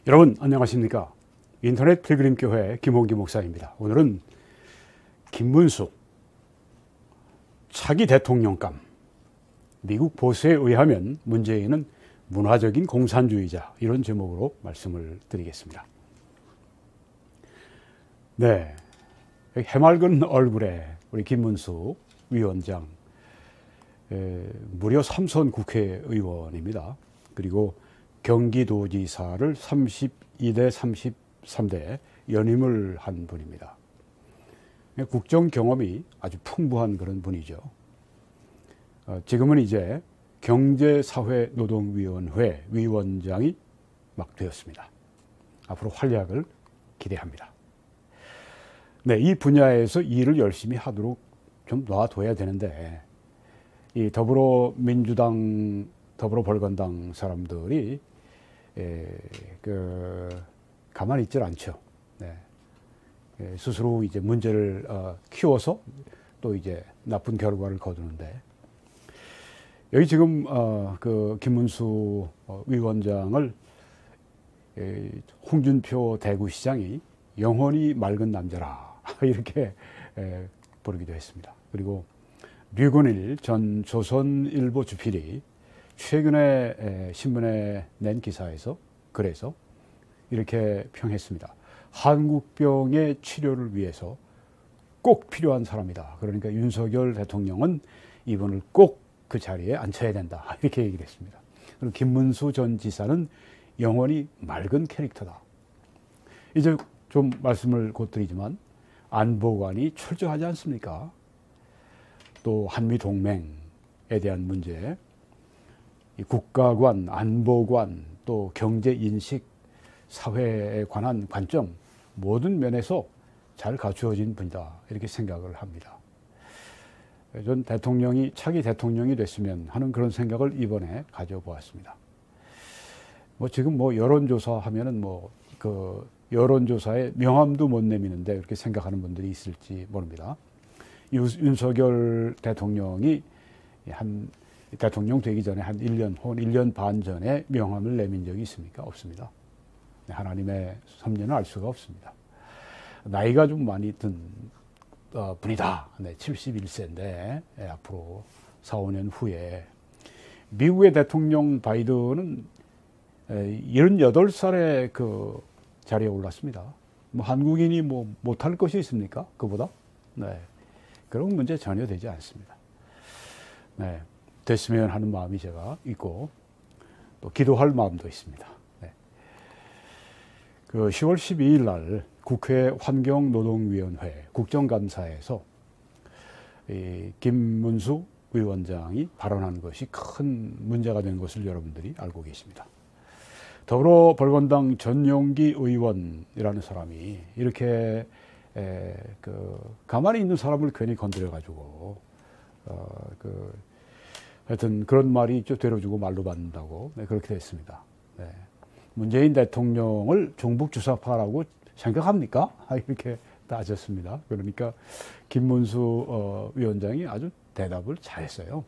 여러분 안녕하십니까? 인터넷 필그림교회 김홍기 목사입니다. 오늘은 김문수 차기 대통령감, 미국 보수에 의하면 문재인은 문화적인 공산주의자, 이런 제목으로 말씀을 드리겠습니다. 네, 해맑은 얼굴에 우리 김문수 위원장, 무려 3선 국회의원입니다. 그리고 경기도지사를 32대 33대 연임을 한 분입니다. 국정 경험이 아주 풍부한 그런 분이죠. 지금은 이제 경제사회노동위원회 위원장이 막 되었습니다. 앞으로 활약을 기대합니다. 네, 이 분야에서 일을 열심히 하도록 좀 놔둬야 되는데, 이 더불어민주당, 더불어벌건당 사람들이 가만히 있질 않죠. 네. 스스로 이제 문제를 키워서 또 이제 나쁜 결과를 거두는데, 여기 지금 그 김문수 위원장을 홍준표 대구시장이 영혼이 맑은 남자라 이렇게 부르기도 했습니다. 그리고 류건일 전 조선일보 주필이 최근에 신문에 낸 기사에서, 글에서 이렇게 평했습니다. 한국병의 치료를 위해서 꼭 필요한 사람이다. 그러니까 윤석열 대통령은 이분을 꼭 그 자리에 앉혀야 된다. 이렇게 얘기를 했습니다. 그리고 김문수 전 지사는 영원히 맑은 캐릭터다. 이제 좀 말씀을 곧 드리지만, 안보관이 철저하지 않습니까? 또 한미동맹에 대한 문제, 국가관, 안보관, 또 경제인식, 사회에 관한 관점, 모든 면에서 잘 갖추어진 분이다. 이렇게 생각을 합니다. 전 대통령이, 차기 대통령이 됐으면 하는 그런 생각을 이번에 가져보았습니다. 지금 여론조사 하면은 그 여론조사에 명함도 못 내미는데 그렇게 생각하는 분들이 있을지 모릅니다. 윤석열 대통령이 대통령 되기 전에 한 1년 혹은 1년 반 전에 명함을 내민 적이 있습니까? 없습니다. 하나님의 섭리는 알 수가 없습니다. 나이가 좀 많이 든 분이다. 네, 71세인데 앞으로 4, 5년 후에 미국의 대통령 바이든은 78살에 그 자리에 올랐습니다. 한국인이 못할 것이 있습니까? 그보다? 네, 그런 문제 전혀 되지 않습니다. 네, 됐으면 하는 마음이 제가 있고, 또 기도할 마음도 있습니다. 네. 그 10월 12일 날 국회 환경노동위원회 국정감사에서 이 김문수 위원장이 발언한 것이 큰 문제가 된 것을 여러분들이 알고 계십니다. 더불어벌건당 전용기 의원이라는 사람이 이렇게 가만히 있는 사람을 괜히 건드려 가지고 하여튼 그런 말이 있죠. 되려주고 말로 받는다고. 네, 그렇게 됐습니다. 네. 문재인 대통령을 종북주사파라고 생각합니까? 이렇게 따졌습니다. 그러니까 김문수 위원장이 아주 대답을 잘했어요.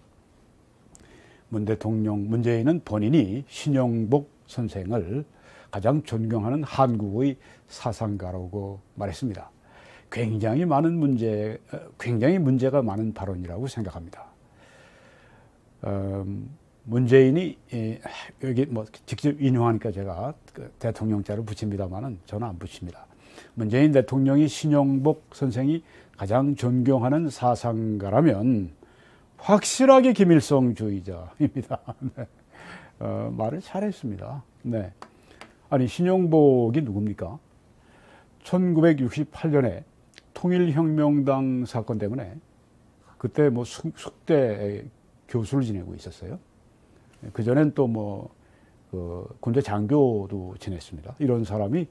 문재인은 본인이 신영복 선생을 가장 존경하는 한국의 사상가라고 말했습니다. 굉장히 문제가 많은 발언이라고 생각합니다. 문재인이 여기 직접 인용하니까 제가 대통령자를 붙입니다만은 저는 안 붙입니다. 문재인 대통령이 신영복 선생이 가장 존경하는 사상가라면 확실하게 김일성주의자입니다. 네. 말을 잘했습니다. 네. 아니, 신영복이 누굽니까? 1968년에 통일혁명당 사건 때문에 그때 숙대 교수를 지내고 있었어요. 그전엔 또 군대 장교도 지냈습니다. 이런 사람이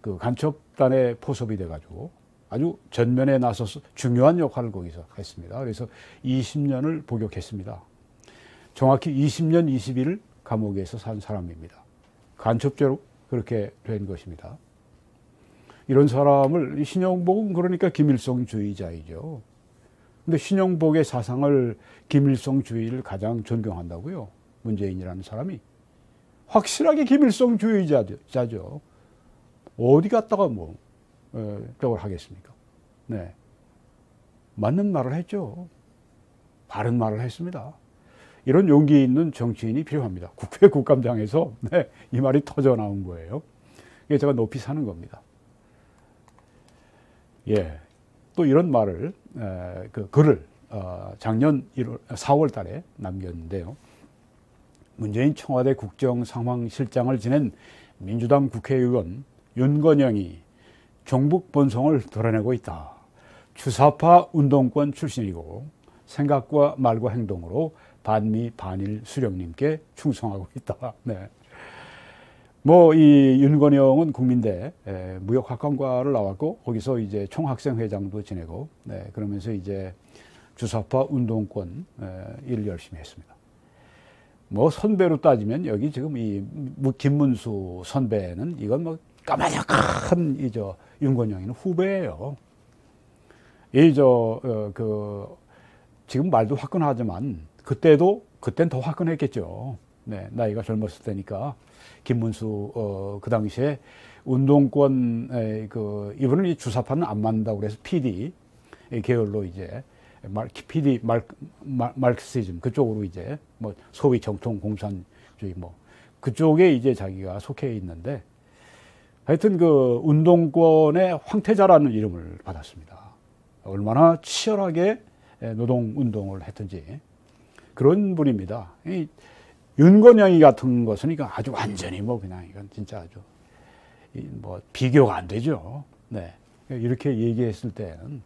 그 간첩단에 포섭이 돼가지고 아주 전면에 나서서 중요한 역할을 거기서 했습니다. 그래서 20년을 복역했습니다. 정확히 20년 20일을 감옥에서 산 사람입니다. 간첩죄로 그렇게 된 것입니다. 이런 사람을, 신영복은 그러니까 김일성주의자이죠. 근데 신영복의 사상을, 김일성주의를 가장 존경한다고요? 문재인이라는 사람이. 확실하게 김일성주의자죠. 어디 갔다가 저걸 하겠습니까? 네. 맞는 말을 했죠. 바른 말을 했습니다. 이런 용기 있는 정치인이 필요합니다. 국회 국감장에서 네, 이 말이 터져 나온 거예요. 이게 제가 높이 사는 겁니다. 예. 또 이런 말을, 그 글을 작년 4월 달에 남겼는데요. 문재인 청와대 국정상황실장을 지낸 민주당 국회의원 윤건영이 종북 본성을 드러내고 있다. 주사파 운동권 출신이고 생각과 말과 행동으로 반미 반일 수령님께 충성하고 있다. 네. 이 윤건영은 국민대 무역학관과를 나왔고 거기서 이제 총학생회장도 지내고 네, 그러면서 이제 주사파 운동권 일을 열심히 했습니다. 선배로 따지면 여기 지금 이 김문수 선배는 이건 까마득한 윤건영이는 후배예요. 지금 말도 화끈하지만 그땐 더 화끈했겠죠. 네, 나이가 젊었을 때니까. 김문수, 그 당시에 운동권, 이분은 이 주사파는 안 맞는다고 그래서 PD 계열로 이제, 마르크시즘, 그쪽으로 이제, 소위 정통 공산주의, 그쪽에 이제 자기가 속해 있는데, 하여튼 운동권의 황태자라는 이름을 받았습니다. 얼마나 치열하게 노동운동을 했든지, 그런 분입니다. 윤건영이 같은 것은 이거 아주 완전히 그냥 이건 진짜 아주 비교가 안 되죠. 네. 이렇게 얘기했을 때는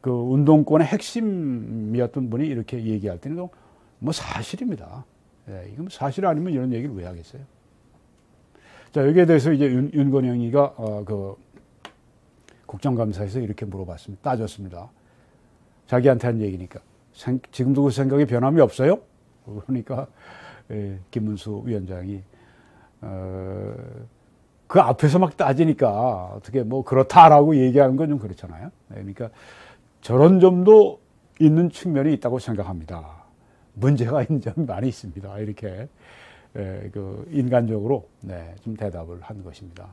그 운동권의 핵심이었던 분이 이렇게 얘기할 때는 사실입니다. 네. 이건 사실 아니면 이런 얘기를 왜 하겠어요? 자, 여기에 대해서 이제 윤건영이가 국정감사에서 이렇게 물어봤습니다. 따졌습니다. 자기한테 한 얘기니까. 지금도 그 생각에 변함이 없어요? 그러니까 김문수 위원장이 그 앞에서 막 따지니까 어떻게 그렇다라고 얘기하는 건 좀 그렇잖아요. 그러니까 저런 점도 있는 측면이 있다고 생각합니다. 문제가 있는 점이 많이 있습니다. 이렇게 인간적으로 좀 대답을 한 것입니다.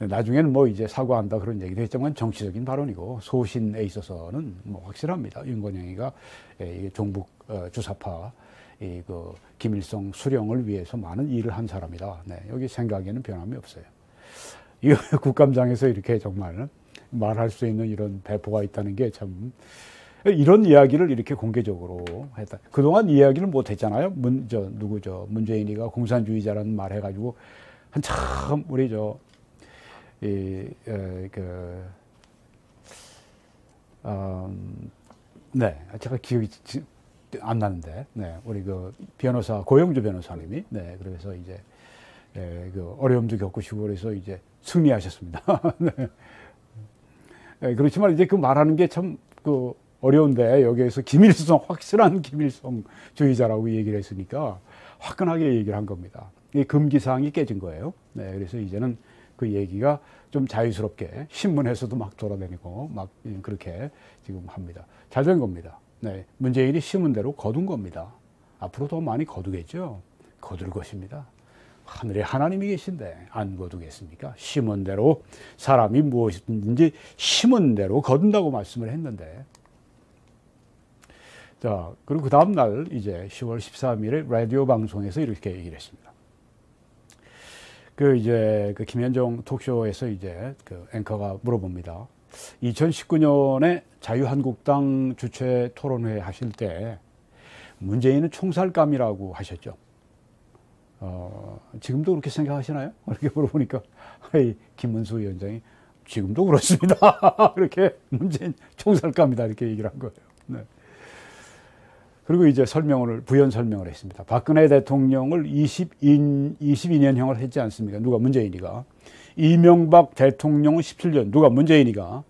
나중에는 이제 사과한다 그런 얘기도 했지만 정치적인 발언이고 소신에 있어서는 확실합니다. 윤건영이가 종북 주사파 김일성 수령을 위해서 많은 일을 한 사람이다. 네, 여기 생각에는 변함이 없어요. 이 국감장에서 이렇게 정말 말할 수 있는 이런 배포가 있다는 게 참 이런 이야기를 이렇게 공개적으로 했다. 그동안 이야기를 못 했잖아요. 문재인이가 공산주의자라는 말 해가지고 한참 우리 네, 제가 기억이 안 나는데, 네, 우리 고영주 변호사님이, 네, 그래서 이제, 어려움도 겪으시고 그래서 이제 승리하셨습니다. 네. 네, 그렇지만 이제 그 말하는 게 참 어려운데 여기에서 확실한 김일성주의자라고 얘기를 했으니까 화끈하게 얘기를 한 겁니다. 이 금기사항이 깨진 거예요. 네, 그래서 이제는 그 얘기가 좀 자유스럽게 신문에서도 막 돌아다니고 막 그렇게 지금 합니다. 잘 된 겁니다. 네, 문재인이 심은 대로 거둔 겁니다. 앞으로 더 많이 거두겠죠. 거둘 것입니다. 하늘에 하나님이 계신데 안 거두겠습니까? 심은 대로 사람이 무엇이든지 심은 대로 거둔다고 말씀을 했는데, 자, 그리고 그 다음 날 이제 10월 13일에 라디오 방송에서 이렇게 얘기를 했습니다. 김현정 톡쇼에서 이제 앵커가 물어봅니다. 2019년에 자유한국당 주최 토론회 하실 때 문재인은 총살감이라고 하셨죠. 지금도 그렇게 생각하시나요? 이렇게 물어보니까 김문수 위원장이 지금도 그렇습니다. 이렇게 문재인 총살감이다 이렇게 얘기를 한 거예요. 네. 그리고 이제 부연 설명을 했습니다. 박근혜 대통령을 22년형을 했지 않습니까? 누가? 문재인이가. 이명박 대통령은 17년. 누가? 문재인이가.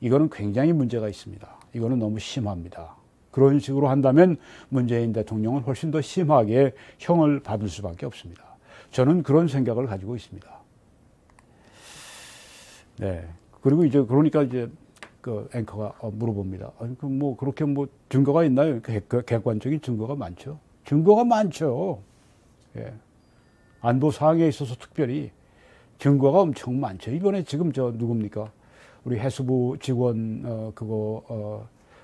이거는 굉장히 문제가 있습니다. 이거는 너무 심합니다. 그런 식으로 한다면 문재인 대통령은 훨씬 더 심하게 형을 받을 수밖에 없습니다. 저는 그런 생각을 가지고 있습니다. 네. 그리고 이제 그러니까 이제 그 앵커가 물어봅니다. 아니, 그렇게 증거가 있나요? 객관적인 증거가 많죠. 증거가 많죠. 예. 안보 사항에 있어서 특별히 증거가 엄청 많죠. 이번에 지금 저 누굽니까? 우리 해수부 직원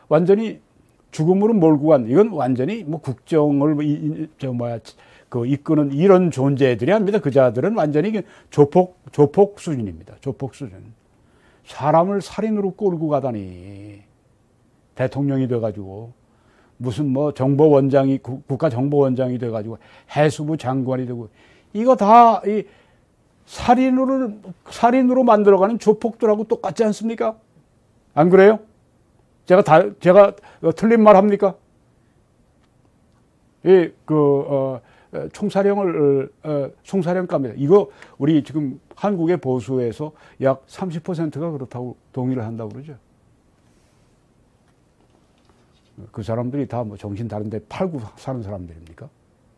완전히 죽음으로 몰고 간 이건 완전히 뭐 국정을 이끄는 이런 존재들이 아닙니다. 그 자들은 완전히 조폭 수준입니다. 조폭 수준. 사람을 살인으로 끌고 가다니 대통령이 돼가지고 무슨 뭐 정보원장이 국가정보원장이 돼가지고 해수부 장관이 되고 이거 다 이 살인으로 만들어가는 조폭들하고 똑같지 않습니까? 안 그래요? 제가 틀린 말 합니까? 총사령감입니다. 이거 우리 지금 한국의 보수에서 약 30%가 그렇다고 동의를 한다고 그러죠. 그 사람들이 다 뭐 정신 다른데 팔고 사는 사람들입니까?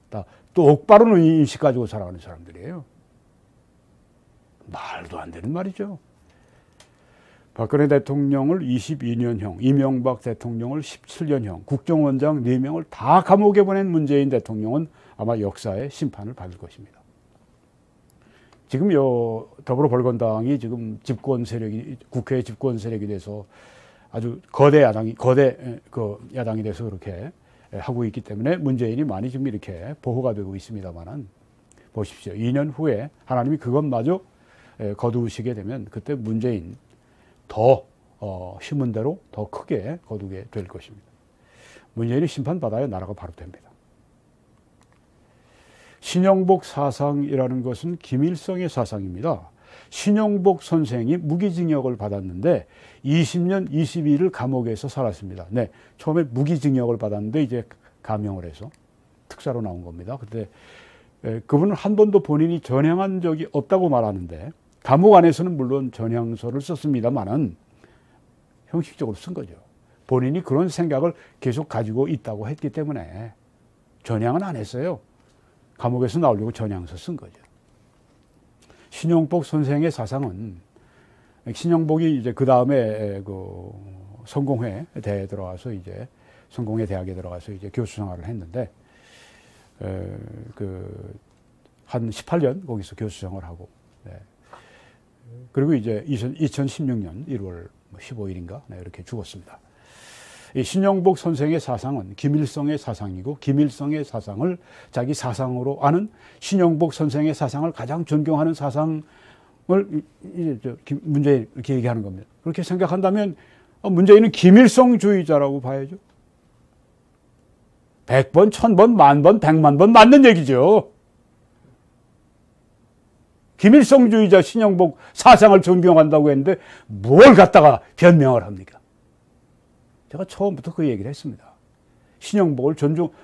다 똑바른 인식 가지고 살아가는 사람들이에요. 말도 안 되는 말이죠. 박근혜 대통령을 22년형, 이명박 대통령을 17년형, 국정원장 4명을 다 감옥에 보낸 문재인 대통령은 아마 역사의 심판을 받을 것입니다. 지금 더불어벌건당이 지금 국회 집권 세력이 돼서 아주 거대 야당이 돼서 그렇게 하고 있기 때문에 문재인이 많이 지금 이렇게 보호가 되고 있습니다만은 보십시오. 2년 후에 하나님이 그것마저 거두시게 되면 그때 문재인 더 힘은 대로 더 크게 거두게 될 것입니다. 문재인이 심판받아야 나라가 바로 됩니다. 신영복 사상이라는 것은 김일성의 사상입니다. 신영복 선생이 무기징역을 받았는데 20년 22일을 감옥에서 살았습니다. 네, 처음에 무기징역을 받았는데 이제 감형을 해서 특사로 나온 겁니다. 그때 그분은 한 번도 본인이 전향한 적이 없다고 말하는데 감옥 안에서는 물론 전향서를 썼습니다만은 형식적으로 쓴 거죠. 본인이 그런 생각을 계속 가지고 있다고 했기 때문에 전향은 안 했어요. 감옥에서 나오려고 전향서 쓴 거죠. 신영복 선생의 사상은 신영복이 이제 그 다음에 성공회 대에 들어가서 이제 성공회 대학에 들어가서 이제 교수 생활을 했는데 한 18년 거기서 교수 생활을 하고 그리고 이제 2016년 1월 15일인가 이렇게 죽었습니다. 이 신영복 선생의 사상은 김일성의 사상이고 김일성의 사상을 자기 사상으로 아는 신영복 선생의 사상을 가장 존경하는 사상을 문재인 이렇게 얘기하는 겁니다. 그렇게 생각한다면 문재인은 김일성주의자라고 봐야죠. 100번, 1000번, 10,000번, 100만 번 맞는 얘기죠. 김일성주의자 신영복 사상을 존경한다고 했는데 뭘 갖다가 변명을 합니까? 제가 처음부터 그 얘기를 했습니다. 신영복을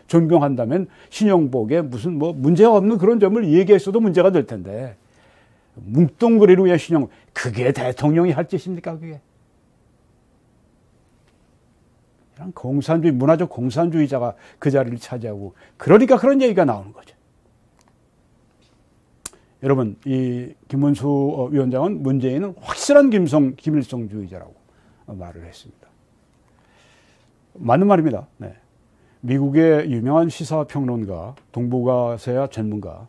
존경한다면 신영복에 무슨 뭐 문제가 없는 그런 점을 얘기했어도 문제가 될 텐데 뭉뚱그리로 그냥 신영복 그게 대통령이 할 짓입니까 그게? 이런 문화적 공산주의자가 그 자리를 차지하고 그러니까 그런 얘기가 나오는 거죠. 여러분 이 김문수 위원장은 문재인은 확실한 김일성주의자라고 말을 했습니다. 맞는 말입니다. 네. 미국의 유명한 시사평론가, 동북아시아 전문가,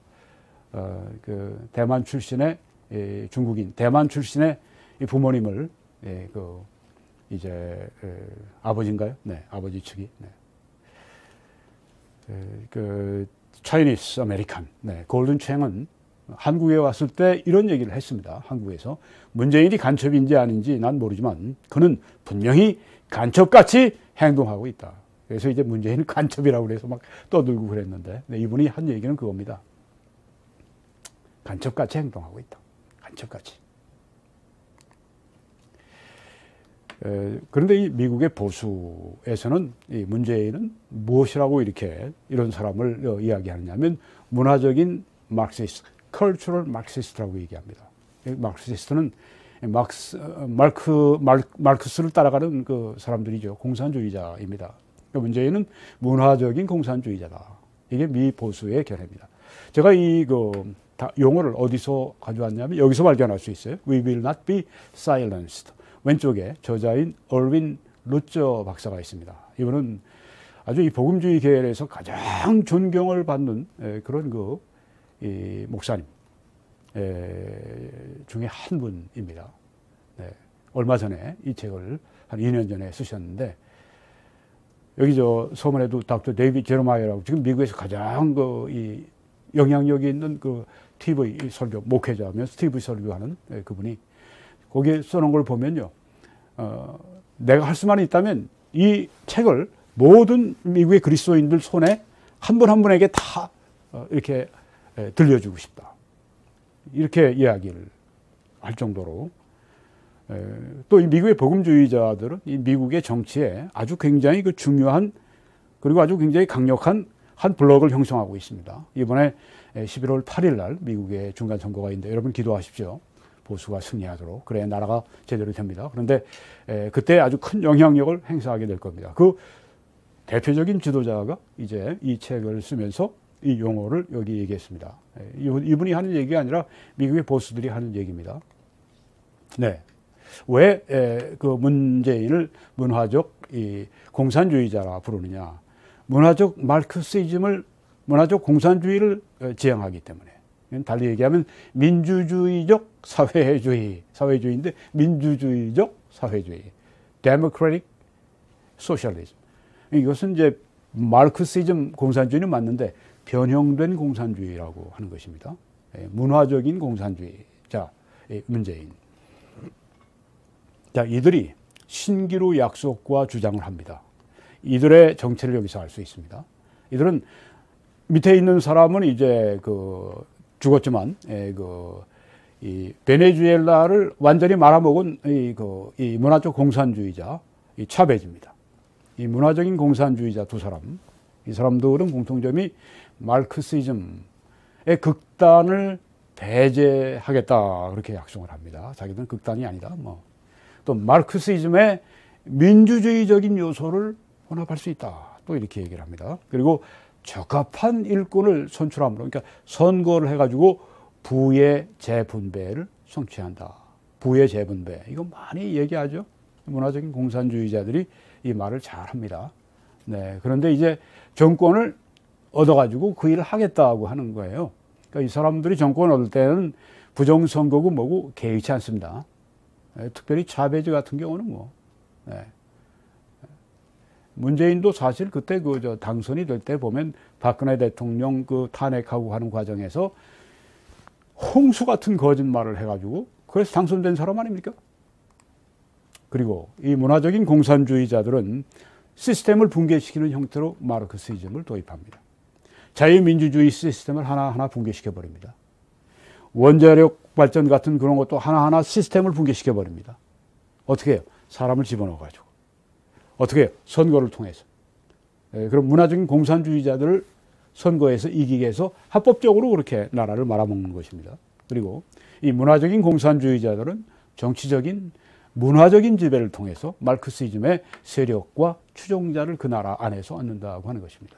대만 출신의 중국인, 대만 출신의 부모님을 이제 아버지인가요? 네, 아버지 측이. 네. 차이니스 아메리칸, 골든 챙은 한국에 왔을 때 이런 얘기를 했습니다. 한국에서 문재인이 간첩인지 아닌지 난 모르지만 그는 분명히 간첩같이 행동하고 있다. 그래서 이제 문재인은 간첩이라고 그래서 막 떠들고 그랬는데 이분이 한 얘기는 그겁니다. 간첩같이 행동하고 있다. 간첩같이. 그런데 이 미국의 보수에서는 이 문재인은 무엇이라고 이런 사람을 이야기하느냐면 문화적인 마르크시스트, cultural marxist라고 얘기합니다. 마르크시스트는 마르크스를 따라가는 그 사람들이죠. 공산주의자입니다. 문재인은 문화적인 공산주의자다. 이게 미 보수의 견해입니다. 제가 용어를 어디서 가져왔냐면 여기서 발견할 수 있어요. We will not be silenced. 왼쪽에 저자인 얼윈 루처 박사가 있습니다. 이분은 아주 이 복음주의 계열에서 가장 존경을 받는 그런 이 목사님 중에 한 분입니다. 네. 얼마 전에 이 책을 한 2년 전에 쓰셨는데, 여기 저 서문에도 닥터 데이비드 제르마이어라고 지금 미국에서 가장 이 영향력이 있는 그 TV 설교 목회자면 TV 설교하는 그분이 거기에 써놓은 걸 보면요, 내가 할 수만 있다면 이 책을 모든 미국의 그리스도인들 손에 한 분 한 분에게 다 이렇게 들려주고 싶다, 이렇게 이야기를 할 정도로, 또 이 미국의 복음주의자들은 이 미국의 정치에 아주 굉장히 그 중요한, 그리고 아주 굉장히 강력한 한 블록을 형성하고 있습니다. 이번에 11월 8일 날 미국의 중간 선거가 있는데 여러분 기도하십시오. 보수가 승리하도록. 그래야 나라가 제대로 됩니다. 그런데 그때 아주 큰 영향력을 행사하게 될 겁니다. 그 대표적인 지도자가 이제 이 책을 쓰면서 이 용어를 여기 얘기했습니다. 이분이 하는 얘기가 아니라 미국의 보수들이 하는 얘기입니다. 네. 왜 그 문재인을 문화적 공산주의자라 부르느냐? 문화적 마르크시즘을, 문화적 공산주의를 지향하기 때문에. 달리 얘기하면 민주주의적 사회주의인데 민주주의적 사회주의, democratic socialism. 이것은 이제 마르크시즘 공산주의는 맞는데 변형된 공산주의라고 하는 것입니다. 문화적인 공산주의자 문재인. 자, 이들이 신기루 약속과 주장을 합니다. 이들의 정체를 여기서 알 수 있습니다. 이들은 밑에 있는 사람은 이제 죽었지만 이 베네수엘라를 완전히 말아먹은 이 문화적 공산주의자 이 차베즈입니다. 이 문화적인 공산주의자 두 사람, 이 사람들은 공통점이 마르크시즘의 극단을 배제하겠다, 그렇게 약속을 합니다. 자기들은 극단이 아니다. 또 마르크시즘의 민주주의적인 요소를 혼합할 수 있다, 또 이렇게 얘기를 합니다. 그리고 적합한 일꾼을 선출함으로, 그러니까 선거를 해가지고 부의 재분배를 성취한다. 부의 재분배, 이거 많이 얘기하죠. 문화적인 공산주의자들이 이 말을 잘 합니다. 네, 그런데 이제 정권을 얻어가지고 그 일을 하겠다고 하는 거예요. 그러니까 이 사람들이 정권을 얻을 때는 부정선거고 뭐고 개의치 않습니다. 네, 특별히 차베즈 같은 경우는 네. 문재인도 사실 그때 당선이 될 때 보면 박근혜 대통령 탄핵하고 하는 과정에서 홍수 같은 거짓말을 해가지고 그래서 당선된 사람 아닙니까? 그리고 이 문화적인 공산주의자들은 시스템을 붕괴시키는 형태로 마르크시즘을 도입합니다. 자유민주주의 시스템을 하나하나 붕괴시켜버립니다. 원자력 발전 같은 그런 것도 하나하나 시스템을 붕괴시켜버립니다. 어떻게 해요? 사람을 집어넣어가지고. 어떻게 해요? 선거를 통해서. 그럼 문화적인 공산주의자들을 선거에서 이기게 해서 합법적으로 그렇게 나라를 말아먹는 것입니다. 그리고 이 문화적인 공산주의자들은 정치적인 문화적인 지배를 통해서 마르크시즘의 세력과 추종자를 그 나라 안에서 얻는다고 하는 것입니다.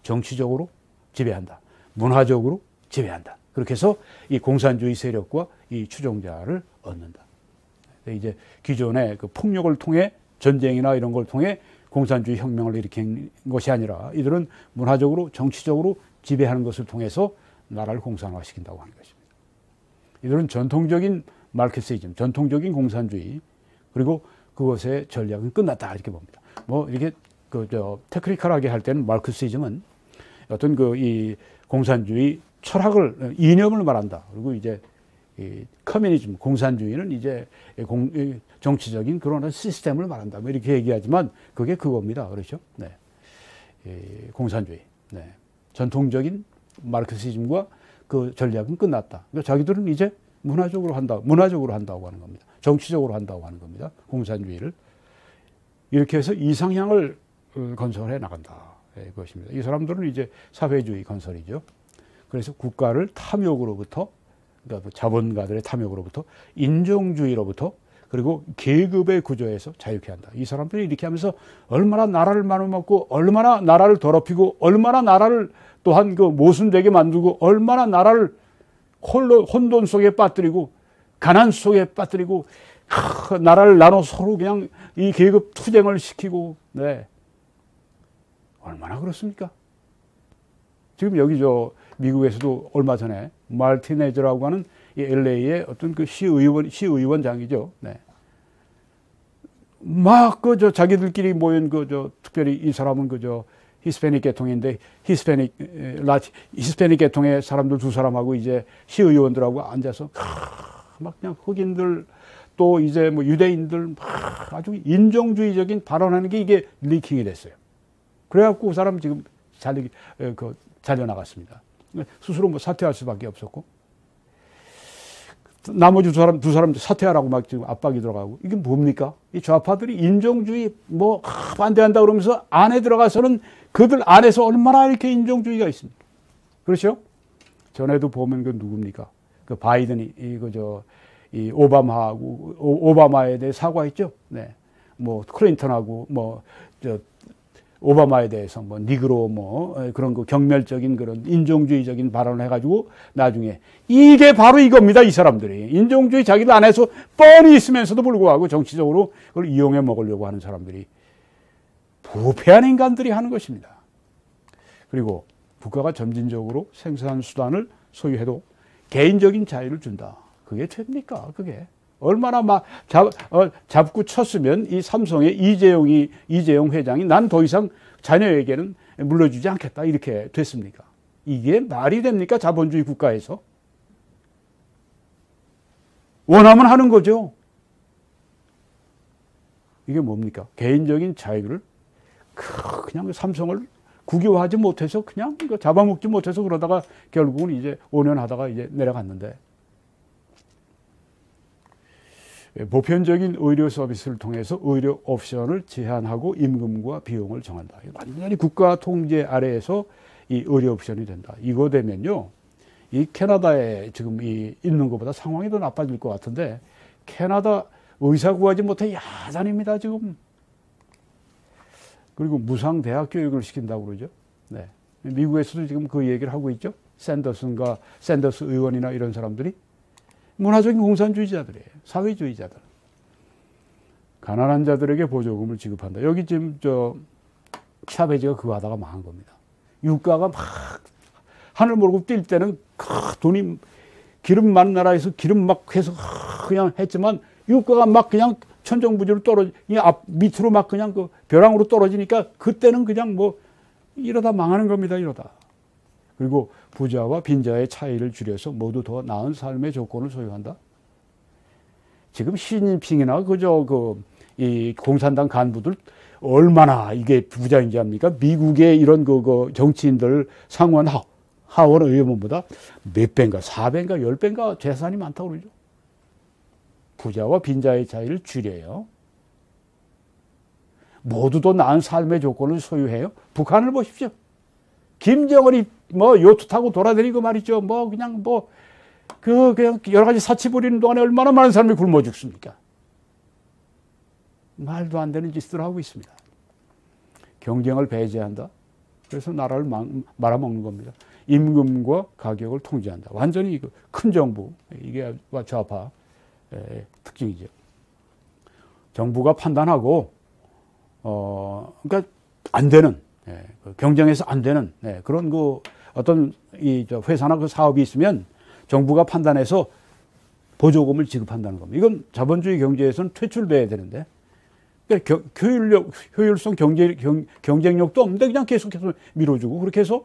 정치적으로 지배한다. 문화적으로 지배한다. 그렇게 해서 이 공산주의 세력과 이 추종자를 얻는다. 이제 기존의 그 폭력을 통해 전쟁이나 이런 걸 통해 공산주의 혁명을 일으킨 것이 아니라 이들은 문화적으로 정치적으로 지배하는 것을 통해서 나라를 공산화시킨다고 하는 것입니다. 이들은 전통적인 마르크시즘, 전통적인 공산주의, 그리고 그것의 전략은 끝났다, 이렇게 봅니다. 이렇게 테크니컬하게 할 때는 마르크시즘은 어떤 이 공산주의 철학을, 이념을 말한다. 그리고 이제 이 커뮤니즘, 공산주의는 이제 정치적인 그런 시스템을 말한다. 이렇게 얘기하지만 그게 그겁니다. 그렇죠? 네. 공산주의. 네. 전통적인 마르크시즘과 그 전략은 끝났다. 그러니까 자기들은 이제 문화적으로 한다고 하는 겁니다. 정치적으로 한다고 하는 겁니다. 공산주의를. 이렇게 해서 이상향을 건설해 나간다. 그것입니다. 이 사람들은 이제 사회주의 건설이죠. 그래서 국가를 탐욕으로부터, 그러니까 자본가들의 탐욕으로부터, 인종주의로부터, 그리고 계급의 구조에서 자유케 한다. 이 사람들이 이렇게 하면서 얼마나 나라를 나눠먹고, 얼마나 나라를 더럽히고, 얼마나 나라를 또한 모순되게 만들고, 얼마나 나라를 혼돈 속에 빠뜨리고, 가난 속에 빠뜨리고, 나라를 나눠 서로 그냥 이 계급 투쟁을 시키고, 네. 얼마나 그렇습니까? 지금 여기 미국에서도 얼마 전에 말티네즈라고 하는 이 LA의 어떤 그 시의원장이죠. 네. 막 자기들끼리 모인 특별히 이 사람은 히스패닉 계통인데 히스패닉 계통의 사람들 두 사람하고 이제 시의원들하고 앉아서 막 그냥 흑인들 또 이제 뭐 유대인들 막 아주 인종주의적인 발언하는 게 이게 리킹이 됐어요. 그래갖고 그 사람 지금 잘려나갔습니다. 스스로 뭐 사퇴할 수밖에 없었고 나머지 두 사람 사퇴하라고 막 지금 압박이 들어가고 이게 뭡니까? 이 좌파들이 인종주의 뭐 반대한다 그러면서 안에 들어가서는 그들 안에서 얼마나 이렇게 인종주의가 있습니까? 그렇죠? 전에도 보면 그 누굽니까? 그 바이든이 이 오바마에 대해 사과했죠. 네. 뭐 클린턴하고 오바마에 대해서 뭐 니그로 그런 거 경멸적인 그런 인종주의적인 발언을 해가지고 나중에 이게 바로 이겁니다. 이 사람들이 인종주의 자기들 안에서 뻔히 있으면서도 불구하고 정치적으로 그걸 이용해 먹으려고 하는 사람들이 부패한 인간들이 하는 것입니다. 그리고 국가가 점진적으로 생산 수단을 소유해도 개인적인 자유를 준다. 그게 됩니까? 그게 얼마나 막 잡고 쳤으면 이 삼성의 이재용 회장이 난 더 이상 자녀에게는 물려주지 않겠다 이렇게 됐습니까? 이게 말이 됩니까? 자본주의 국가에서 원하면 하는 거죠. 이게 뭡니까? 개인적인 자유를 그냥 삼성을 국유화하지 못해서 그냥 잡아먹지 못해서 그러다가 결국은 이제 5년 하다가 이제 내려갔는데. 보편적인 의료 서비스를 통해서 의료 옵션을 제한하고 임금과 비용을 정한다. 완전히 국가 통제 아래에서 이 의료 옵션이 된다. 이거 되면요, 이 캐나다에 지금 있는 것보다 상황이 더 나빠질 것 같은데 캐나다 의사 구하지 못해 야단입니다 지금. 그리고 무상 대학 교육을 시킨다고 그러죠. 네. 미국에서도 지금 그 얘기를 하고 있죠. 샌더스 의원이나 이런 사람들이. 문화적인 공산주의자들이에요. 사회주의자들. 가난한 자들에게 보조금을 지급한다. 여기 지금 샤베지가 그거 하다가 망한 겁니다. 유가가 막 하늘 모르고 뛸 때는 돈이 기름 많은 나라에서 기름 막 해서 그냥 했지만 유가가 막 그냥 천정부지로 밑으로 막 그냥 그 벼랑으로 떨어지니까 그때는 그냥 이러다 망하는 겁니다. 이러다. 그리고 부자와 빈자의 차이를 줄여서 모두 더 나은 삶의 조건을 소유한다. 지금 시진핑이나 이 공산당 간부들 얼마나 이게 부자인지 압니까? 미국의 이런 정치인들 상원 하원 의원보다 몇 배인가, 4배인가, 10배인가 재산이 많다고 그러죠. 부자와 빈자의 차이를 줄여요. 모두 더 나은 삶의 조건을 소유해요. 북한을 보십시오. 김정은이 요트 타고 돌아다니고 말이죠. 그냥 여러 가지 사치 부리는 동안에 얼마나 많은 사람이 굶어 죽습니까? 말도 안 되는 짓을 하고 있습니다. 경쟁을 배제한다. 그래서 나라를 말아먹는 겁니다. 임금과 가격을 통제한다. 완전히 큰 정부. 이게 좌파 특징이죠. 정부가 판단하고, 그러니까 안 되는, 경쟁에서 안 되는, 그런 어떤 회사나 사업이 있으면 정부가 판단해서 보조금을 지급한다는 겁니다. 이건 자본주의 경제에서는 퇴출돼야 되는데, 그러니까 효율성, 경쟁력도 없는데 그냥 계속해서 밀어주고, 그렇게 해서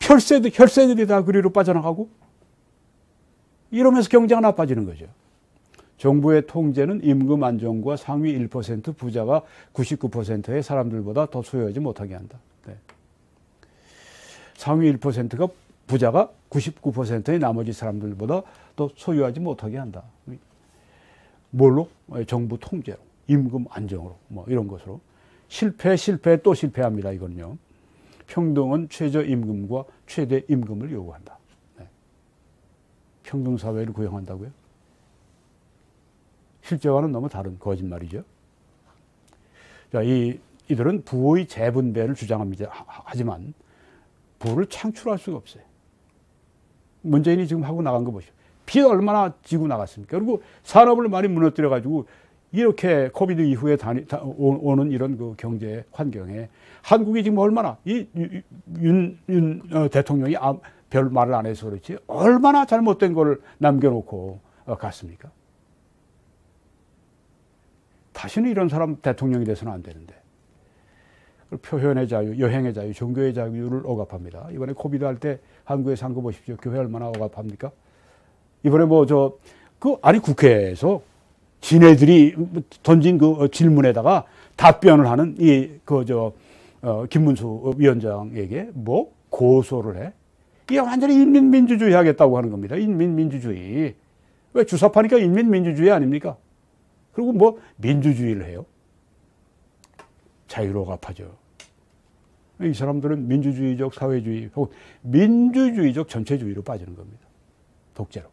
혈세들이 다 그리로 빠져나가고, 이러면서 경제가 나빠지는 거죠. 정부의 통제는 임금 안정과 상위 1% 부자가 99%의 사람들보다 더 소유하지 못하게 한다. 네. 상위 1%가 부자가 99%의 나머지 사람들보다 더 소유하지 못하게 한다. 뭘로? 정부 통제로, 임금 안정으로, 이런 것으로. 실패 또 실패합니다. 이건요. 평등은 최저임금과 최대임금을 요구한다. 네. 평등사회를 구형한다고요? 실제와는 너무 다른 거짓말이죠. 자, 이들은 부의 재분배를 주장합니다. 하지만 부를 창출할 수가 없어요. 문재인이 지금 하고 나간 거 보시죠. 빚 얼마나 지고 나갔습니까? 그리고 산업을 많이 무너뜨려가지고 이렇게 코비드 이후에 오는 이런 그 경제 환경에 한국이 지금 얼마나 윤 대통령이 별 말을 안 해서 그렇지 얼마나 잘못된 걸 남겨놓고 갔습니까? 다시는 이런 사람 대통령이 돼서는 안 되는데. 표현의 자유, 여행의 자유, 종교의 자유를 억압합니다. 이번에 코비드 할 때 한국에 산 거 보십시오. 교회 얼마나 억압합니까? 이번에 아니 국회에서 지네들이 던진 그 질문에다가 답변을 하는 김문수 위원장에게 고소를 해? 이게 완전히 인민민주주의 하겠다고 하는 겁니다. 인민민주주의. 왜 주사파니까 인민민주주의 아닙니까? 그리고 민주주의를 해요? 자유로 억압하죠. 이 사람들은 민주주의적 사회주의 혹은 민주주의적 전체주의로 빠지는 겁니다. 독재로.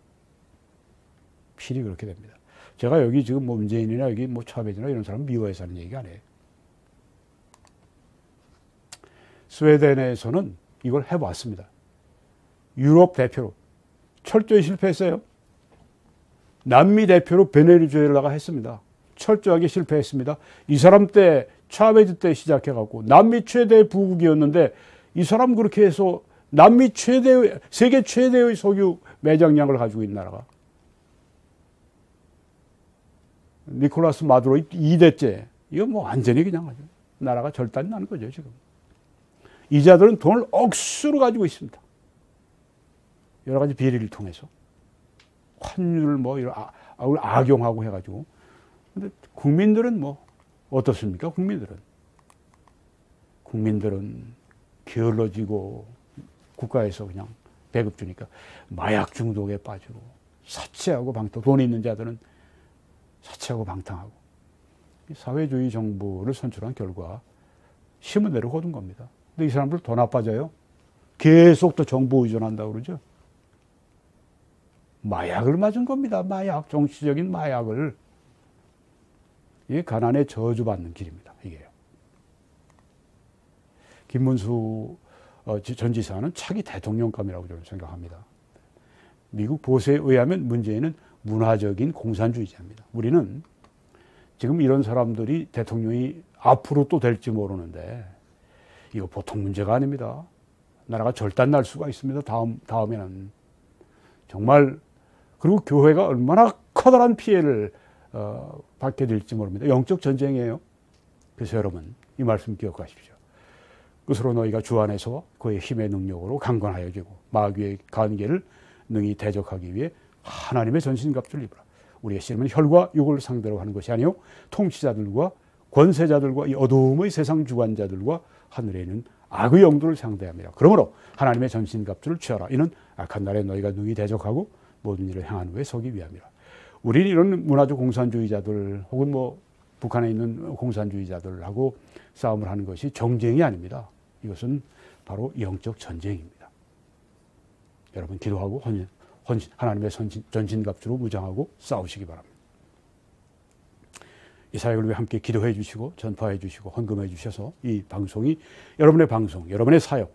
필히 그렇게 됩니다. 제가 여기 지금 문재인이나 여기 차베즈나 이런 사람 미워해서 하는 얘기가 아니에요. 스웨덴에서는 이걸 해봤습니다. 유럽 대표로 철저히 실패했어요. 남미 대표로 베네수엘라가 했습니다. 철저하게 실패했습니다. 이 사람 때 차베즈 때 시작해갖고 남미 최대 부국이었는데 이 사람 그렇게 해서 세계 최대의 석유 매장량을 가지고 있는 나라가 니콜라스 마두로 2대째 이거 완전히 그냥 아주 나라가 절단이 나는 거죠 지금. 이자들은 돈을 억수로 가지고 있습니다. 여러 가지 비리를 통해서 환율을 이런 악용하고 해가지고. 근데 국민들은 어떻습니까? 국민들은 게을러지고 국가에서 그냥 배급 주니까 마약 중독에 빠지고 사치하고 방탕, 돈 있는 자들은 사치하고 방탕하고. 사회주의 정부를 선출한 결과 심은 대로 거둔 겁니다. 근데 이 사람들 더 나빠져요. 계속 또 정부 의존한다고 그러죠. 마약을 맞은 겁니다. 마약, 정치적인 마약을. 이게 가난에 저주받는 길입니다. 이게요. 김문수 전 지사는 차기 대통령감이라고 저는 생각합니다. 미국 보수에 의하면 문재인은 문화적인 공산주의자입니다. 우리는 지금 이런 사람들이 대통령이 앞으로 또 될지 모르는데 이거 보통 문제가 아닙니다. 나라가 절단 날 수가 있습니다. 다음에는. 정말. 그리고 교회가 얼마나 커다란 피해를 받게 될지 모릅니다. 영적 전쟁이에요. 그래서 여러분 이 말씀 기억하십시오. 그것으로 너희가 주 안에서 그의 힘의 능력으로 강건하여지고 마귀의 관계를 능히 대적하기 위해 하나님의 전신갑주를 입으라. 우리의 씨름은 혈과 육을 상대로 하는 것이 아니요 통치자들과 권세자들과 이 어두움의 세상 주관자들과 하늘에 있는 악의 영들을 상대함이라. 그러므로 하나님의 전신갑주를 취하라. 이는 악한 날에 너희가 능히 대적하고 모든 일을 행한 후에 서기 위함이라. 우리는 이런 문화적 공산주의자들 혹은 북한에 있는 공산주의자들하고 싸움을 하는 것이 정쟁이 아닙니다. 이것은 바로 영적 전쟁입니다. 여러분 기도하고 하나님의 전신갑주로 무장하고 싸우시기 바랍니다. 이 사역을 위해 함께 기도해 주시고 전파해 주시고 헌금해 주셔서 이 방송이 여러분의 방송, 여러분의 사역,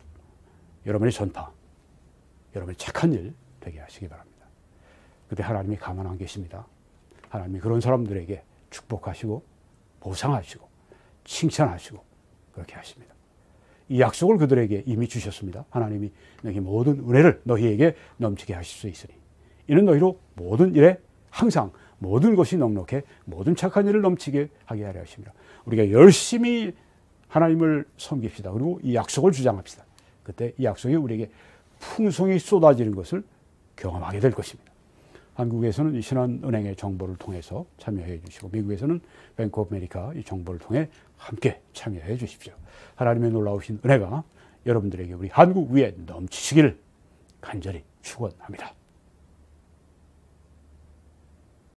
여러분의 전파, 여러분의 착한 일 되게 하시기 바랍니다. 그때 하나님이 가만 안 계십니다. 하나님이 그런 사람들에게 축복하시고 보상하시고 칭찬하시고 그렇게 하십니다. 이 약속을 그들에게 이미 주셨습니다. 하나님이 너희 모든 은혜를 너희에게 넘치게 하실 수 있으니 이는 너희로 모든 일에 항상 모든 것이 넉넉해 모든 착한 일을 넘치게 하게 하려 하십니다. 우리가 열심히 하나님을 섬깁시다. 그리고 이 약속을 주장합시다. 그때 이 약속이 우리에게 풍성히 쏟아지는 것을 경험하게 될 것입니다. 한국에서는 이 신한은행의 정보를 통해서 참여해 주시고 미국에서는 뱅크 오브 아메리카 이 정보를 통해 함께 참여해 주십시오. 하나님의 놀라우신 은혜가 여러분들에게 우리 한국 위에 넘치시기를 간절히 축원합니다.